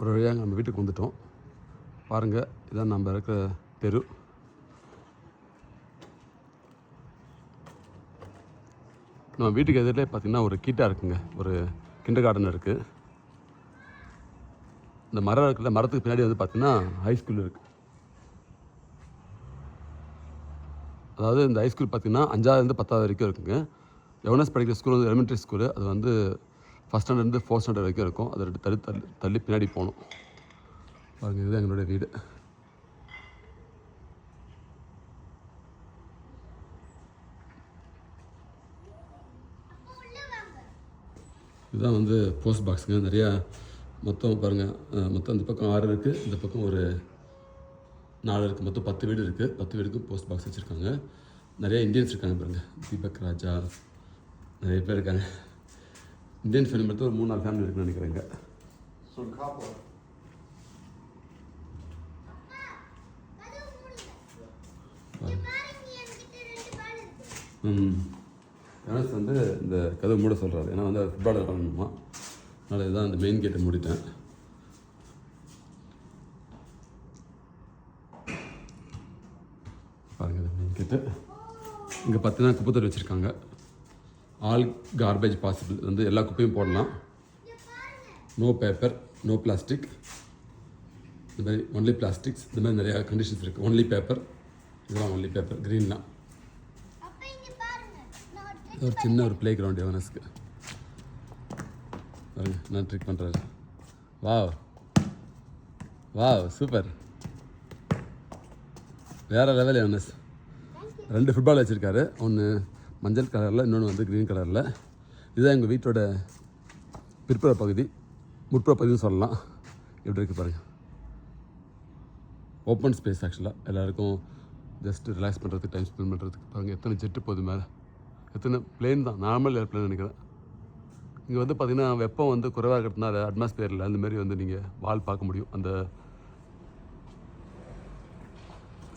ஒரு வழியாக நம்ம வீட்டுக்கு வந்துட்டோம். பாருங்கள், இதான் நம்ம இருக்கிற தெரு. நம்ம வீட்டுக்கு எதிரிலே பார்த்திங்கன்னா ஒரு கீட்டா இருக்குங்க, ஒரு கிண்டர் கார்டன் இருக்குது. இந்த மரம் இருக்குல்ல, மரத்துக்கு பின்னாடி வந்து பார்த்திங்கன்னா ஹைஸ்கூல் இருக்குது. அதாவது இந்த ஹைஸ்கூல் பார்த்திங்கன்னா 5ஆவதுலேருந்து 10ஆவது வரைக்கும் இருக்குங்க. எவனஸ் படிக்கிற ஸ்கூல் வந்து எலிமெண்ட்ரி ஸ்கூலு. அது வந்து ஃபஸ்ட் ஸ்டாண்டர்ட்லேருந்து 4th ஸ்டாண்டர்ட் வரைக்கும் இருக்கும். அதை தள்ளி பின்னாடி போகணும். பாருங்கள், இதுதான் எங்களுடைய வீடு. இதுதான் வந்து போஸ்ட் பாக்ஸுங்க. நிறையா மொத்தம் பாருங்கள், மொத்தம் இந்த பக்கம் 6 இருக்குது, இந்த பக்கம் ஒரு 4 இருக்குது. மொத்தம் 10 வீடு இருக்குது. 10 வீடுக்கு போஸ்ட் பாக்ஸ் வச்சுருக்காங்க. நிறையா இந்தியன்ஸ் இருக்காங்க பாருங்கள். தீபக் ராஜா நிறைய பேர் இருக்காங்க. இந்தியன் ஃபேமிலி மட்டும் ஒரு 3-4 ஃபேமிலி இருக்குன்னு நினைக்கிறேங்க. கணேஷ் வந்து இந்த கதவு மூட சொல்கிறாரு. ஏன்னா வந்து ஃபுட்பாலர் பண்ணணுமா, அதனால் இதுதான் இந்த மெயின் கேட்டை மூடிட்டேன். பாருங்கள், இந்த மெயின் கேட்டு. இங்கே பார்த்தீங்கன்னா குப்பைத்தொட்டி வச்சுருக்காங்க. ஆல் கார்பேஜ் பாசிபிள், வந்து எல்லா குப்பையும் போடலாம். நோ பேப்பர், நோ பிளாஸ்டிக், இந்த மாதிரி ஒன்லி பிளாஸ்டிக்ஸ், இந்த மாதிரி நிறையா கண்டிஷன்ஸ் இருக்குது. ஒன்லி பேப்பர், இதெல்லாம் ஒன்லி பேப்பர். க்ரீன்லாம் ஒரு சின்ன ஒரு ப்ளே கிரவுண்ட் எவனஸ்க்கு. நான் ட்ரிக் பண்ணுறாரு. வாவ் வாவ், சூப்பர், வேறு லெவல் எவனஸ். 2 ஃபுட்பால் வச்சுருக்காரு. ஒன்று மஞ்சள் கலரில், இன்னொன்று வந்து க்ரீன் கலரில். இதுதான் எங்கள் வீட்டோட பிற்புற பகுதி, முற்புற பகுதின்னு சொல்லலாம். எப்படி இருக்குது பாருங்கள். ஓப்பன் ஸ்பேஸ் ஆக்சுவலாக. எல்லாேருக்கும் ஜஸ்ட்டு ரிலாக்ஸ் பண்ணுறதுக்கு, டைம் ஸ்பெண்ட் பண்ணுறதுக்கு. பாருங்கள் எத்தனை ஜெட்டு போகுது மேலே, எத்தனை பிளேன் தான், நார்மல் ஏர்ப்ளேன் நினைக்கிறேன். இங்கே வந்து பார்த்திங்கன்னா வெப்பம் வந்து குறைவாக இருக்கிறதுனால அட்மாஸ்பியரில் அந்தமாரி வந்து நீங்கள் வால் பார்க்க முடியும். அந்த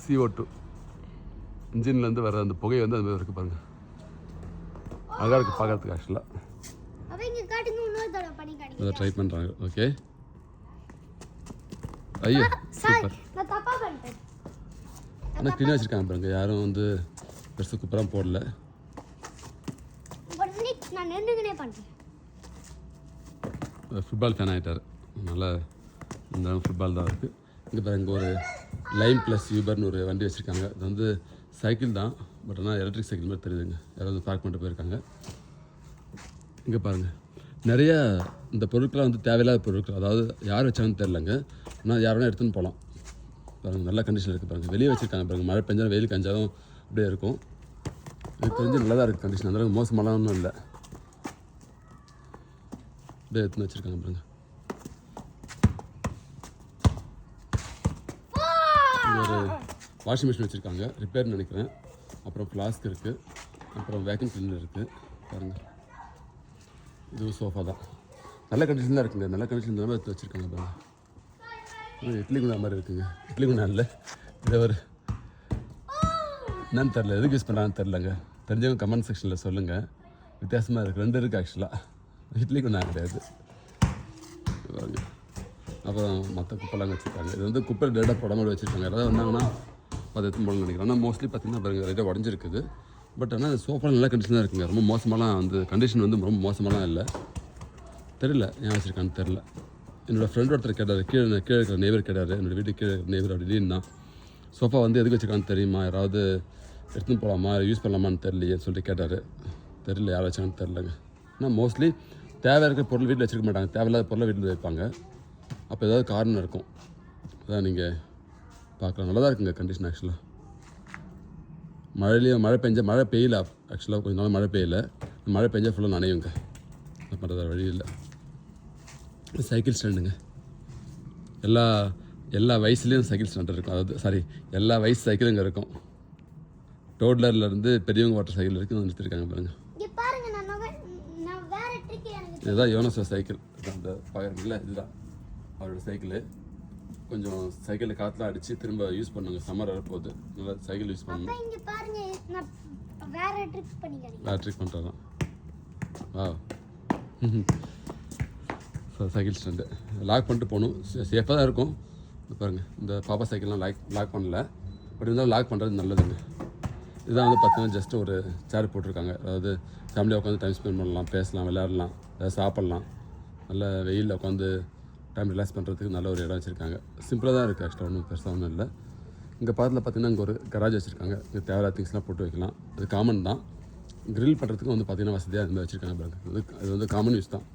CO2 இன்ஜின்லேருந்து வர அந்த புகை வந்து அதுமாதிரி இருக்குது பாருங்கள். அழகாக இருக்குது பார்க்குறதுக்கு ஆக்சுவலாக. அதை ட்ரை பண்ணுறாங்க. ஓகே, ஐயோ சூப்பர். ஆனால் க்ளீனாக வச்சுருக்காங்க பாருங்க. யாரும் வந்து பெருசு குப்பராக போடல. ஃபுட்பால் ஃபேன் ஆகிட்டார். நல்லா இந்த ஃபுட்பால் தான் இருக்குது. இங்கே பாருங்க, ஒரு லைன் ப்ளஸ் யூபர்னு ஒரு வண்டி வச்சுருக்காங்க. அது வந்து சைக்கிள் தான், பட் ஆனால் எலக்ட்ரிக் சைக்கிள் மாதிரி தெரியுதுங்க. யாராவது பார்க் பண்ணிட்டு போயிருக்காங்க. இங்கே பாருங்கள், நிறையா இந்த பொருட்கள்லாம் வந்து தேவையில்லாத பொருட்கள். அதாவது யார் வச்சாங்கன்னு தெரிலங்க, ஆனால் யாரும் எடுத்துன்னு போகலாம். பாருங்கள், நல்ல கண்டிஷன் இருக்குது பாருங்கள். வெளியே வச்சுருக்காங்க பாருங்கள். மழை பெஞ்சாலும் வெயில் கஞ்சாலும் அப்படியே இருக்கும். எனக்கு தெரிஞ்சு நல்லா தான் இருக்குது கண்டிஷன். அந்தளவுக்கு மோசமாலாம் ஒன்றும் இல்லை. அப்படியே எடுத்துன்னு வச்சுருக்காங்க பாருங்கள். ஒரு வாஷிங் மிஷின் வச்சுருக்காங்க, ரிப்பேர்னு நினைக்கிறேன். அப்புறம் ஃப்ளாஸ்க் இருக்குது, அப்புறம் வேக்யூம் கிளீனர் இருக்குது. பாருங்கள், இதுவும் சோஃபா தான். நல்ல கண்டிஷன் தான் இருக்குங்க. நல்ல கண்டிஷன் தான் எடுத்து வச்சுருக்காங்க பாருங்கள். இட்லி குண்டா மாதிரி இருக்குங்க. இட்லி குண்டா இல்லை, இதை ஒரு என்னன்னு தெரில, எதுக்கு யூஸ் பண்ணுறான்னு தெரிலங்க. தெரிஞ்சவங்க கமெண்ட் செக்ஷனில் சொல்லுங்கள். வித்தியாசமாக இருக்குது. 2 இருக்குது ஆக்சுவலாக. இட்லி குண்டா கிடையாது. அப்புறம் மற்ற குப்பைலாம் வச்சுருக்காங்க. இது வந்து குப்பை டேட்டாக போடாமல் வச்சுருக்காங்க. யாராவது வந்தாங்கன்னா அதை எடுத்து போடணும்னு நினைக்கிறேன். ஆனால் மோஸ்ட்லி பார்த்திங்கன்னா பாருங்கள், லைட்டாக உடஞ்சிருக்குது. பட் ஆனால் சோஃபா நல்ல கண்டிஷனாக இருக்குங்க. ரொம்ப மோசமாலாம் வந்து கண்டிஷன் வந்து ரொம்ப மோசமாலாம் இல்லை. தெரியல ஏன் வச்சுருக்கான்னு தெரில. என்னோடய ஃப்ரெண்ட் ஒருத்தர் கேட்டார், கீழே இருக்கிற நெய்பர் கேட்டார். என்னோடய வீட்டுக்கு கீழே நெய்பர் அப்படின்னு தான், சோஃபா வந்து எதுக்கு வச்சுருக்கான்னு தெரியுமா, யாராவது எடுத்துன்னு போகலாமா, யூஸ் பண்ணலாமான்னு தெரியலையே சொல்லிட்டு கேட்டார். தெரியல யார் வச்சாங்கன்னு தெரிலங்க. ஆனால் மோஸ்ட்லி தேவை இருக்கிற பொருள் வீட்டில் வச்சுருக்க மாட்டாங்க. தேவையில்லாத பொருளை வீட்டில் வைப்பாங்க. அப்போ ஏதாவது காரணம் இருக்கும். அதான் நீங்கள் பார்க்கலாம். நல்லா தான் இருக்குங்க கண்டிஷன் ஆக்சுவலாக. மழை பெய்யல ஆக்சுவலாக. கொஞ்சம் நாள் மழை பெய்யல. மழை பெஞ்சால் ஃபுல்லாக நனையுங்க. என்ன பண்ணுறது, வழி இல்லை. சைக்கிள் ஸ்டாண்டுங்க. எல்லா வயசுலேயும் சைக்கிள் ஸ்டாண்டு இருக்கும். அதாவது எல்லா வயசு சைக்கிளும் இங்கே இருக்கும். டோட்லர்லேருந்து பெரியவங்க வாட்டர் சைக்கிள் வரைக்கும் நிறுத்திருக்காங்க பாருங்கள். இதுதான் யோனஸ் சைக்கிள். அந்த பார்க்குறீங்களா, இதுதான் அவரோட சைக்கிளு. கொஞ்சம் சைக்கிளில் காற்றுலாம் அடித்து திரும்ப யூஸ் பண்ணுங்க. சம்மர் வரப்போகுது, நல்லா சைக்கிள் யூஸ் பண்ணணும். வேறு ட்ரிக் பண்ணுறதான். வா, சைக்கிள் ஸ்டாண்டு லாக் பண்ணிட்டு போகணும். சேஃபாக தான் இருக்கும். பாருங்கள் இந்த பாப்பா சைக்கிள்லாம் லாக் பண்ணல, பட் இருந்தாலும் லாக் பண்ணுறது நல்லதுங்க. இதுதான் வந்து பார்த்தீங்கன்னா ஜஸ்ட் ஒரு சேர் போட்டிருக்காங்க. அதாவது ஃபேமிலியாக உட்காந்து டைம் ஸ்பெண்ட் பண்ணலாம், பேசலாம், விளையாடலாம், ஏதாவது சாப்பிட்லாம், நல்ல வெயிலில் உட்காந்து டைம் ரிலாக்ஸ் பண்ணுறதுக்கு நல்ல ஒரு இடம் வச்சுருக்காங்க. சிம்பிளாக தான் இருக்குது, ஆக்சுவலாக ஒன்றும் பெருசாக ஒன்றும் இல்லை. இங்கே பக்கத்தில் பார்த்தீங்கன்னா இங்கே ஒரு கராஜ் வச்சுருக்காங்க. இங்கே தேவையான திங்ஸ்லாம் போட்டு வைக்கலாம். அது காமன் தான். க்ரில் பண்ணுறதுக்கு வந்து பார்த்திங்கன்னா வசதியாக இந்த வச்சுருக்காங்க பாருங்க. இது வந்து காமன் யூஸ் தான்.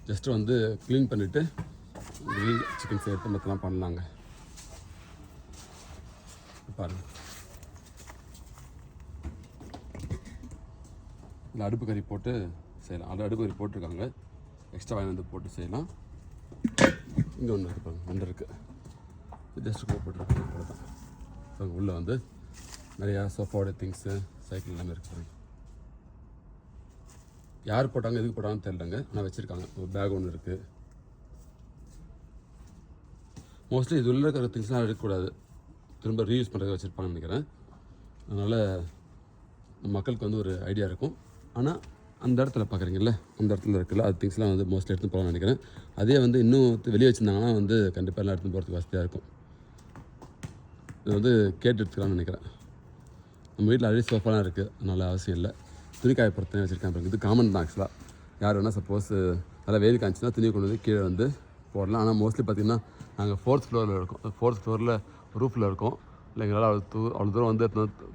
ஜஸ்ட்டு வந்து க்ளீன் பண்ணிவிட்டு க்ரில் சிக்கன் சேர்த்து மற்றலாம் பண்ணலாங்க. பாருங்கள், இல்லை அடுப்பு கறி போட்டு செய்யலாம். அது அடுப்பு கறி போட்டிருக்காங்க, எக்ஸ்ட்ரா வாங்கி வந்து போட்டு செய்யலாம். இங்கே ஒன்று இருக்குது பாருங்கள், ஒன்று இருக்குது. ஜஸ்ட் போட்டிருக்காங்க, அவ்வளோதான். ஸோ உள்ளே வந்து நிறையா சோஃபாவோட திங்ஸு, சைக்கிள் எல்லாமே இருக்குது. யார் போட்டாங்க எதுக்கு போட்டாங்கன்னு தெரியலங்க, ஆனால் வச்சுருக்காங்க. ஒரு பேக் ஒன்று இருக்குது. மோஸ்ட்லி இது உள்ள இருக்கிற திங்ஸ்லாம் எடுக்கக்கூடாது, திரும்ப ரீயூஸ் பண்ணுறதுக்கு வச்சுருப்பாங்கன்னு நினைக்கிறேன். அதனால் மக்களுக்கு வந்து ஒரு ஐடியா இருக்கும். ஆனால் அந்த இடத்துல பார்க்குறீங்கல்ல, அந்த இடத்துல இருக்குல்ல, அது திங்ஸ்லாம் வந்து மோஸ்ட்லி எடுத்து போகலான்னு நினைக்கிறேன். அதே வந்து இன்னும் வெளியே வச்சுருந்தாங்கன்னா வந்து கண்டிப்பாக எல்லாம் எடுத்து போகிறதுக்கு வசதியாக இருக்கும். இது வந்து கேட்டு எடுத்துக்கலாம்னு நினைக்கிறேன். நம்ம வீட்டில் ஆல்ரெடி சோஃபாலாம் இருக்குது, அதனால் அவசியம் இல்லை. துணிக்காய பொறுத்தவரை வச்சுருக்கேன். இது காமன் தான் ஆக்சுவலாக. யார் வேணால் சப்போஸ் நல்லா வெயில் காய்ச்சினா துணியை கொண்டு வந்து கீழே வந்து போடலாம். ஆனால் மோஸ்ட்லி பார்த்திங்கன்னா நாங்கள் 4th ஃப்ளோரில் இருக்கோம். 4th ஃப்ளோரில் ரூஃபில் இருக்கோம். இல்லை எங்களால் அவ்வளோ தூரம் வந்து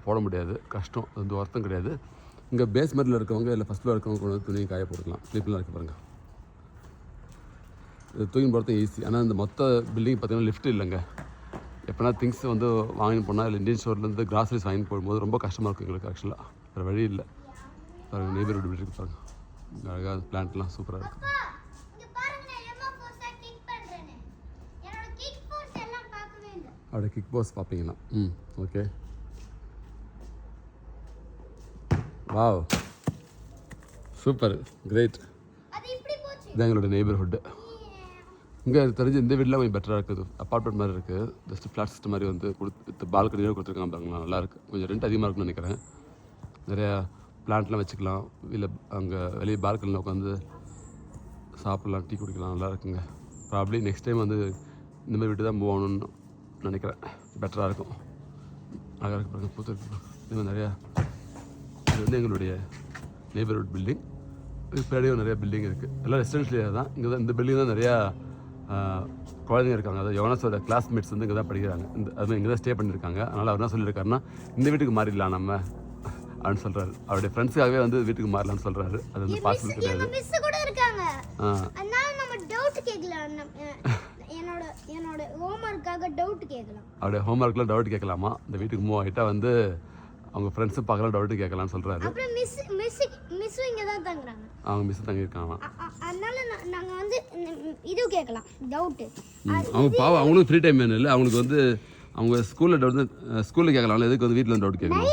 போட முடியாது, கஷ்டம். அது வந்து ஒர்த்தம் கிடையாது. இங்கே பேஸ்மெண்ட்டில் இருக்கவங்க இல்லை ஃபஸ்ட் ஃப்ளோர் இருக்கவங்க கொண்டு வந்து துணியை காய போட்டுக்கலாம். ஸ்லீப்லாம் இருக்குது பாருங்கள். இது தூக்கி போகிறது ஈஸி. ஆனால் இந்த மொத்த பில்டிங் பார்த்திங்கன்னா லிஃப்ட் இல்லைங்க. எப்போனா திங்ஸ் வந்து வாங்கிட்டு போனால் இல்லை இந்தியன் ஸ்டோர்லேருந்து கிராசரிஸ் வாங்கி போடும்போது ரொம்ப கஷ்டமாக இருக்கும் எங்களுக்கு. ஆக்சுவலாக வேறு வழி இல்லை. பாருங்கள், நெய்பர்ஹுட் வீடு இருக்குது பாருங்கள். அழகாக பிளான்ட்லாம் சூப்பராக இருக்குது. அப்படியே கிக் பாஸ் பார்ப்பீங்களா? ஓகே. Wow, super, great. இதான் எங்களோட நெய்பர்ஹுட்டு. இங்கே தெரிஞ்சு இந்த வீடெலாம் கொஞ்சம் பெட்டராக இருக்குது. அப்பார்ட்மெண்ட் மாதிரி இருக்குது. ஜஸ்ட் ஃப்ளாட் சிஸ்டம் மாதிரி வந்து கொடுத்து பால்கனியோடு கொடுத்துருக்காங்க பாருங்களா. நல்லாயிருக்கு. கொஞ்சம் ரெண்ட் அதிகமாக இருக்குன்னு நினைக்கிறேன். நிறையா பிளான்ட்லாம் வச்சுக்கலாம். இல்லை அங்கே வெளியே பால்கனியில் உட்காந்து சாப்பிட்லாம், டீ குடிக்கலாம். நல்லா இருக்குங்க. ப்ராப்ளி நெக்ஸ்ட் டைம் வந்து இந்த மாதிரி வீட்டு தான் மூவ் ஆகணும்னு நினைக்கிறேன். பெட்டராக இருக்கும். அழகாக இருக்கு பாருங்கள், பூத்து இருக்கு. இது மாதிரி நிறையா, இது வந்து எங்களுடைய நெய்பர்ஹுட் பில்டிங். பின்னாடியும் நிறையா பில்டிங் இருக்குது. எல்லாம் ரெசிடென்ஷியல் ஏரியா தான். இங்கே தான் இந்த பில்டிங் தான் நிறையா குழந்தைங்க இருக்காங்க. அதாவது யோனாஸோட கிளாஸ்மேட்ஸ் வந்து இங்கே தான் படிக்கிறாங்க. அது இங்கே தான் ஸ்டே பண்ணியிருக்காங்க. அதனால் அவர் என்ன சொல்லியிருக்காருன்னா, இந்த வீட்டுக்கு மாறிடலாம் நம்ம அப்படின்னு சொல்கிறாரு. அவருடைய ஃப்ரெண்ட்ஸுக்காகவே வந்து வீட்டுக்கு மாறலான்னு சொல்கிறாரு. அது வந்து பாசிபிள் கிடையாது. அவருடைய ஹோம்ஒர்க்கில் டவுட் கேட்கலாமா, இந்த வீட்டுக்கு மூவ் ஆகிட்டா வந்து அவங்க ஃப்ரெண்ட்ஸும் பார்க்கலாம், டவுட்டு கேட்கலான்னு சொல்கிறாரு. அவங்க மிஸ் தங்கியிருக்காங்க. அவங்க பாவம், அவங்களுக்கு ஃப்ரீ டைம் வேணும் இல்லை, அவங்களுக்கு வந்து அவங்க ஸ்கூலில் டவுட் ஸ்கூலில் கேட்கலாம், எதுக்கு வந்து வீட்டில் டவுட் கேட்கலாம்.